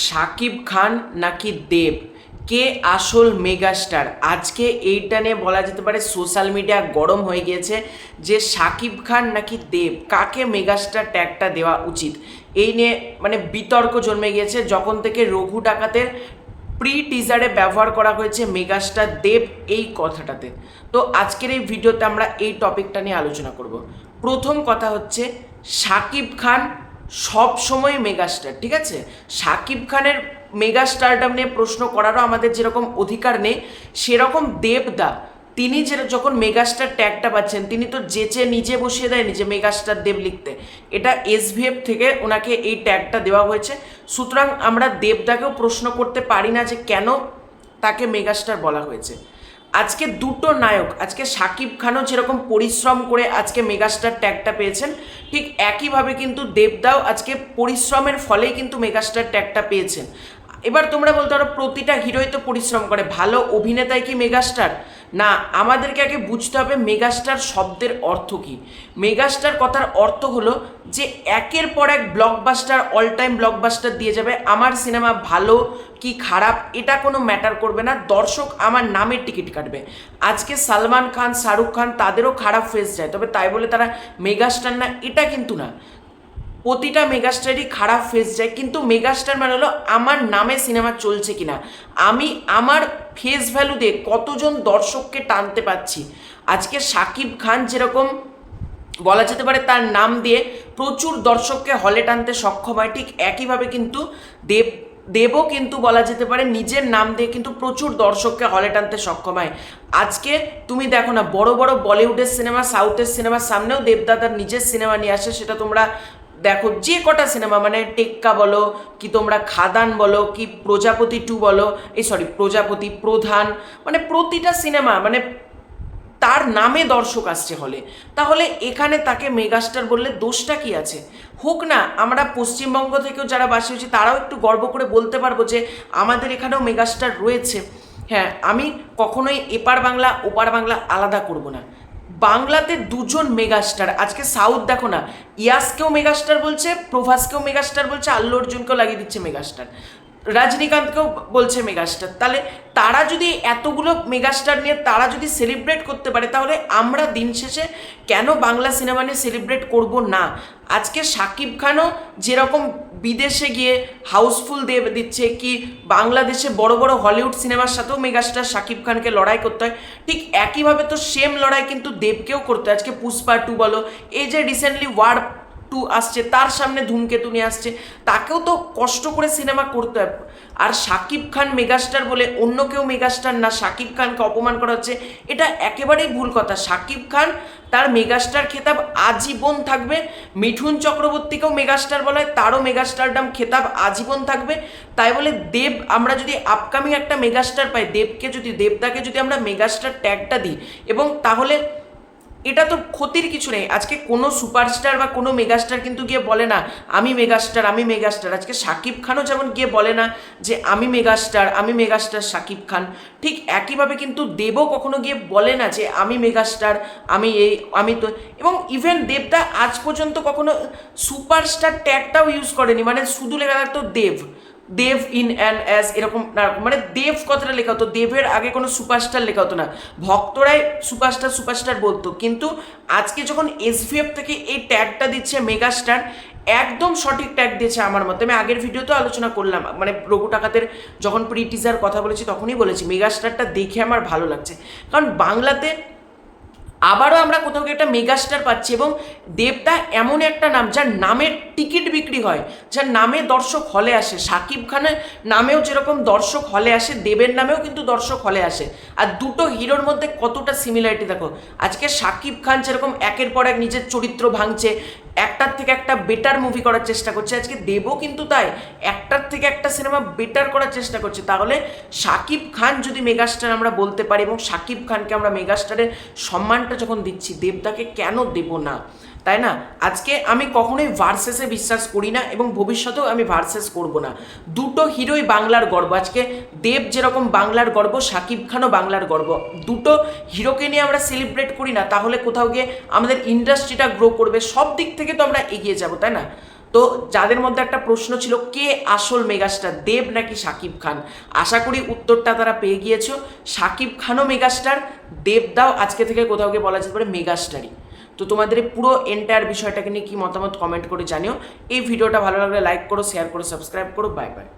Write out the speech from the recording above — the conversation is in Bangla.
শাকিব খান নাকি দেব, কে আসল মেগাস্টার? আজকে এইটা নিয়ে বলা যেতে পারে সোশ্যাল মিডিয়া গরম হয়ে গিয়েছে যে শাকিব খান নাকি দেব, কাকে মেগাস্টার ট্যাগটা দেওয়া উচিত। এই নিয়ে বিতর্ক জন্মে গিয়েছে যখন থেকে রঘু ডাকাতের প্রি টিজারে ব্যবহার করা হয়েছে মেগাস্টার দেব এই কথাটাতে। তো আজকের এই ভিডিওতে আমরা এই টপিকটা নিয়ে আলোচনা করব। প্রথম কথা হচ্ছে, শাকিব খান সব সময় মেগাস্টার, ঠিক আছে? শাকিব খানের মেগাস্টারডাম নিয়ে প্রশ্ন করারও আমাদের যেরকম অধিকার নেই, সেরকম দেবদা তিনি যখন মেগাস্টার ট্যাগটা পাচ্ছেন, তিনি তো যেচে নিজে বসিয়ে দেয়নি যে মেগাস্টার দেব লিখতে। এটা এসভিএফ থেকে ওনাকে এই ট্যাগটা দেওয়া হয়েছে। সুতরাং আমরা দেবদাকেও প্রশ্ন করতে পারি না যে কেন তাকে মেগাস্টার বলা হয়েছে। আজকে দুটো নায়ক, আজকে শাকিব খানও যেরকম পরিশ্রম করে আজকে মেগাস্টার ট্যাগটা পেয়েছেন, ঠিক একইভাবে কিন্তু দেবদাও আজকে পরিশ্রমের ফলেই কিন্তু মেগাস্টার ট্যাগটা পেয়েছেন। এবার তোমরা বলতে পারো প্রতিটা হিরোই তো পরিশ্রম করে, ভালো অভিনেতাই কি মেগাস্টার? না, আমাদেরকে আগে বুঝতে হবে মেগাস্টার শব্দের অর্থ কী। মেগাস্টার কথার অর্থ হলো যে একের পর এক ব্লকবাস্টার, অল টাইম ব্লকবাস্টার দিয়ে যাবে। আমার সিনেমা ভালো কি খারাপ এটা কোনো ম্যাটার করবে না, দর্শক আমার নামের টিকিট কাটবে। আজকে সালমান খান, শাহরুখ খান তাদেরও খারাপ ফেস যায়, তবে তাই বলে তারা মেগাস্টার না, এটা কিন্তু না। প্রতিটা মেগাস্টারই খারাপ ফেস যায়, কিন্তু মেগাস্টার মানে হলো আমার নামে সিনেমা চলছে কিনা, আমি আমার ফেস ভ্যালু দিয়ে কতজন দর্শককে টানতে পারছি। আজকে শাকিব খান যেরকম বলা যেতে পারে তার নাম দিয়ে প্রচুর দর্শককে হলে টানতে সক্ষম হয়, ঠিক একইভাবে কিন্তু দেবও কিন্তু বলা যেতে পারে নিজের নাম দিয়ে কিন্তু প্রচুর দর্শককে হলে টানতে সক্ষম হয়। আজকে তুমি দেখো না, বড় বড় বলিউডের সিনেমা, সাউথের সিনেমার সামনেও দেবদাদার নিজের সিনেমা নিয়ে আসে। সেটা তোমরা দেখো, যে কটা সিনেমা টেক্কা বলো কি, তোমরা খাদান বলো কি, প্রজাপতি 2 বলো, প্রজাপতি, প্রধান, প্রতিটা সিনেমা তার নামে দর্শক আসছে হলে। তাহলে এখানে তাকে মেগাস্টার বললে দোষটা কি আছে? হোক না, আমরা পশ্চিমবঙ্গ থেকেও যারা বাসী হয়েছি তারাও একটু গর্ব করে বলতে পারবো যে আমাদের এখানেও মেগাস্টার রয়েছে। হ্যাঁ, আমি কখনোই এপার বাংলা ওপার বাংলা আলাদা করব না। বাংলাতে দুজন মেগাস্টার, আজকে সাউথ দেখো না, ইয়াসকেও মেগাস্টার বলছে, প্রভাসকেও মেগাস্টার বলছে, আল্লু অর্জুনকেও লাগিয়ে দিচ্ছে মেগাস্টার, রজনীকান্তকেও বলছে মেগাস্টার। তাহলে তারা যদি এতগুলো মেগাস্টার নিয়ে তারা যদি সেলিব্রেট করতে পারে, তাহলে আমরা দিন শেষে কেন বাংলা সিনেমা নিয়ে সেলিব্রেট করব না? আজকে শাকিব খানও যেরকম বিদেশে গিয়ে হাউসফুল দিয়ে দিচ্ছে, কি বাংলাদেশে বড় বড় হলিউড সিনেমার সাথেও মেগাস্টার শাকিব খানকে লড়াই করতে হয়, ঠিক একইভাবে তো সেম লড়াই কিন্তু দেবকেও করতে হয়। আজকে পুষ্পা 2 বলো, এই যে রিসেন্টলি ওয়ার 2 আসছে, তার সামনে ধূমকেতু নিয়ে আসছে, তাকেও তো কষ্ট করে সিনেমা করতে হয়। আর শাকিব খান মেগাস্টার বলে অন্য কেউ মেগাস্টার না, শাকিব খানকে অপমান করা হচ্ছে, এটা একেবারেই ভুল কথা। শাকিব খান তার মেগাস্টার খেতাব আজীবন থাকবে। মিঠুন চক্রবর্তীকেও মেগাস্টার বলা হয়, তারও মেগাস্টারডাম খেতাব আজীবন থাকবে। তাই বলে দেব, আমরা যদি আপকামিং একটা মেগাস্টার পাই, দেবদাকে যদি আমরা মেগাস্টার ট্যাগটা দিই, এবং তাহলে এটা তো ক্ষতির কিছু নেই। আজকে কোনো সুপারস্টার বা কোনো মেগাস্টার কিন্তু গিয়ে বলে না আমি মেগাস্টার, আমি মেগাস্টার। আজকে শাকিব খানও যেমন গিয়ে বলে না যে আমি মেগাস্টার শাকিব খান, ঠিক একইভাবে কিন্তু দেবও কখনো গিয়ে বলে না যে আমি মেগাস্টার, আমি তো। এবং ইভেন দেবদা আজ পর্যন্ত কখনো সুপারস্টার ট্যাগটাও ইউজ করেনি, শুধু লেখা থাকতো দেব ইন অ্যান অ্যাজ, এরকম না, দেব কথাটা লেখা হতো, দেবের আগে কোনো সুপারস্টার লেখা হতো না, ভক্তরাই সুপারস্টার বলতো। কিন্তু আজকে যখন এসভিএফ থেকে এই ট্যাগটা দিচ্ছে মেগাস্টার, একদম সঠিক ট্যাগ দিয়েছে আমার মতে। আমি আগের ভিডিওতেও আলোচনা করলাম, রঘু ডাকাতের যখন প্রি টিজার কথা বলেছি তখনই বলেছি মেগাস্টারটা দেখে আমার ভালো লাগছে, কারণ বাংলাতে আবারও আমরা কোথাও একটা মেগাস্টার পাচ্ছি। এবং দেবদা এমন একটা নাম যার নামের টিকিট বিক্রি হয়, যার নামে দর্শক হলে আসে। শাকিব খানের নামেও যেরকম দর্শক হলে আসে, দেবের নামেও কিন্তু দর্শক হলে আসে। আর দুটো হিরোর মধ্যে কতটা সিমিলারিটি দেখো। আজকে শাকিব খান যেরকম একের পর এক নিজের চরিত্র ভাঙছে, একটার থেকে একটা বেটার মুভি করার চেষ্টা করছে, আজকে দেবও কিন্তু তাই একটার থেকে একটা সিনেমা বেটার করার চেষ্টা করছে। তাহলে শাকিব খান যদি মেগাস্টার আমরা বলতে পারি, এবং শাকিব খানকে আমরা মেগাস্টারের সম্মানটা যখন দিচ্ছি, দেবদাকে কেন দেব না? তাই না? আজকে আমি কখনোই ভার্সেসে বিশ্বাস করি না, এবং ভবিষ্যতেও আমি ভার্সেস করব না। দুটো হিরোই বাংলার গর্ব। আজকে দেব যেরকম বাংলার গর্ব, শাকিব খানও বাংলার গর্ব। দুটো হিরোকে নিয়ে আমরা সেলিব্রেট করি না, তাহলে কোথাও গিয়ে আমাদের ইন্ডাস্ট্রিটা গ্রো করবে, সব দিক থেকে তো আমরা এগিয়ে যাব, তাই না? তো যাদের মধ্যে একটা প্রশ্ন ছিল কে আসল মেগাস্টার, দেব নাকি শাকিব খান, আশা করি উত্তরটা তারা পেয়ে গিয়েছো। শাকিব খানও মেগাস্টার, দেবদাও আজকে থেকে কোথাও গিয়ে বলা যেতে পারে মেগাস্টারই। তো তোমাদের এই পুরো এন্টায়ার বিষয়টাকে নিয়ে কি মতামত কমেন্ট করে জানিও। এই ভিডিওটা ভালো লাগলে লাইক করো, শেয়ার করো, সাবস্ক্রাইব করো। Bye bye.